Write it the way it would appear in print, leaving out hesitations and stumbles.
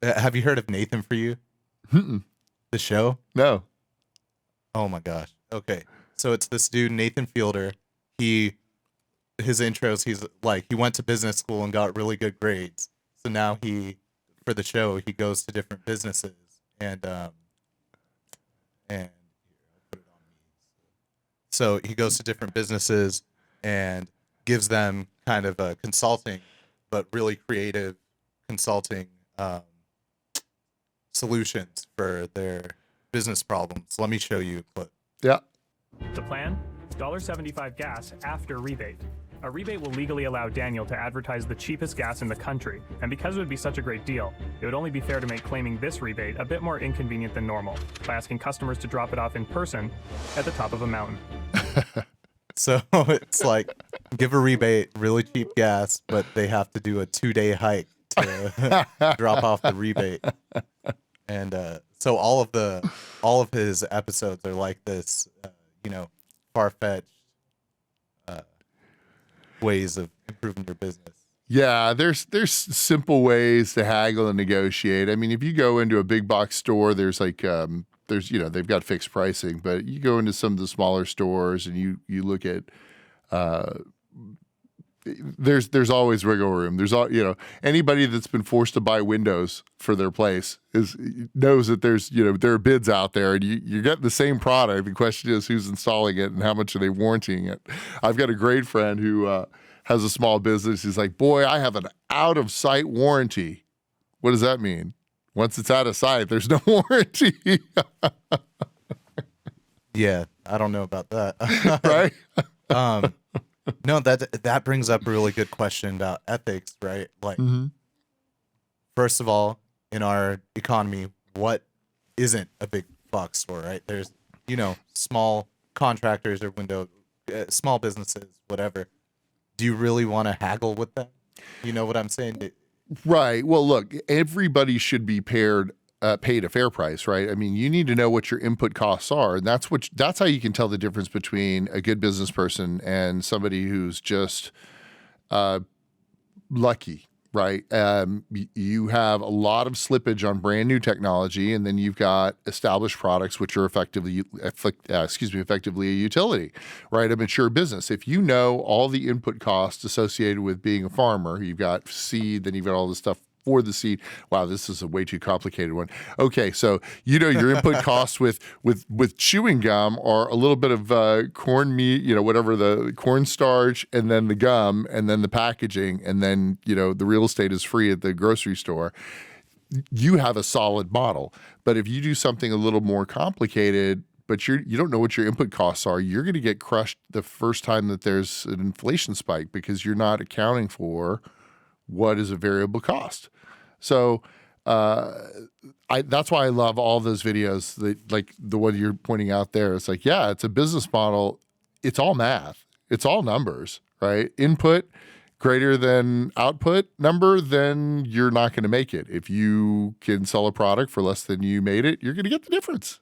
Have you heard of Nathan For You? Mm-mm. The show? No. Oh my gosh. Okay. So it's this dude, Nathan Fielder. His intros, he's like, he went to business school and got really good grades. So now for the show, he goes to different businesses and so he goes to different businesses and gives them kind of a consulting, but really creative consulting solutions for their business problems. Let me show you a clip. Yeah. The plan? $1.75 gas after rebate. A rebate will legally allow Daniel to advertise the cheapest gas in the country, and because it would be such a great deal, it would only be fair to make claiming this rebate a bit more inconvenient than normal, by asking customers to drop it off in person at the top of a mountain. So it's like, give a rebate, really cheap gas, but they have to do a 2-day hike to drop off the rebate. And so all of his episodes are like this, far-fetched ways of improving your business. Yeah, there's simple ways to haggle and negotiate. I mean, if you go into a big box store, there's like they've got fixed pricing, but you go into some of the smaller stores and you look at there's always wiggle room. There's anybody that's been forced to buy windows for their place knows that there are bids out there, and you're getting the same product. The question is who's installing it and how much are they warrantying it. I've got a great friend who has a small business. He's like, boy, I have an out of sight warranty. What does that mean? Once it's out of sight, there's no warranty. Yeah, I don't know about that. Right? No, that brings up a really good question about ethics, right? Like, First of all, in our economy, what isn't a big box store, right? There's, small contractors or small businesses, whatever. Do you really want to haggle with them? You know what I'm saying? Right. Well, look, everybody should be paid a fair price, right? I mean, you need to know what your input costs are, and that's how you can tell the difference between a good business person and somebody who's just lucky, right? You have a lot of slippage on brand new technology, and then you've got established products which are effectively a utility, right? A mature business. If you know all the input costs associated with being a farmer, you've got seed, then you've got all the stuff for the seed. Wow, this is a way too complicated one. Okay, so your input costs with chewing gum are a little bit of corn meat, whatever, the cornstarch, and then the gum, and then the packaging, and then the real estate is free at the grocery store. You have a solid model. But if you do something a little more complicated, but you don't know what your input costs are, you're going to get crushed the first time that there's an inflation spike because you're not accounting for what is a variable cost. So that's why I love all those videos, like the one you're pointing out there. It's like, yeah, it's a business model. It's all math. It's all numbers, right? Input greater than output number, then you're not going to make it. If you can sell a product for less than you made it, you're going to get the difference.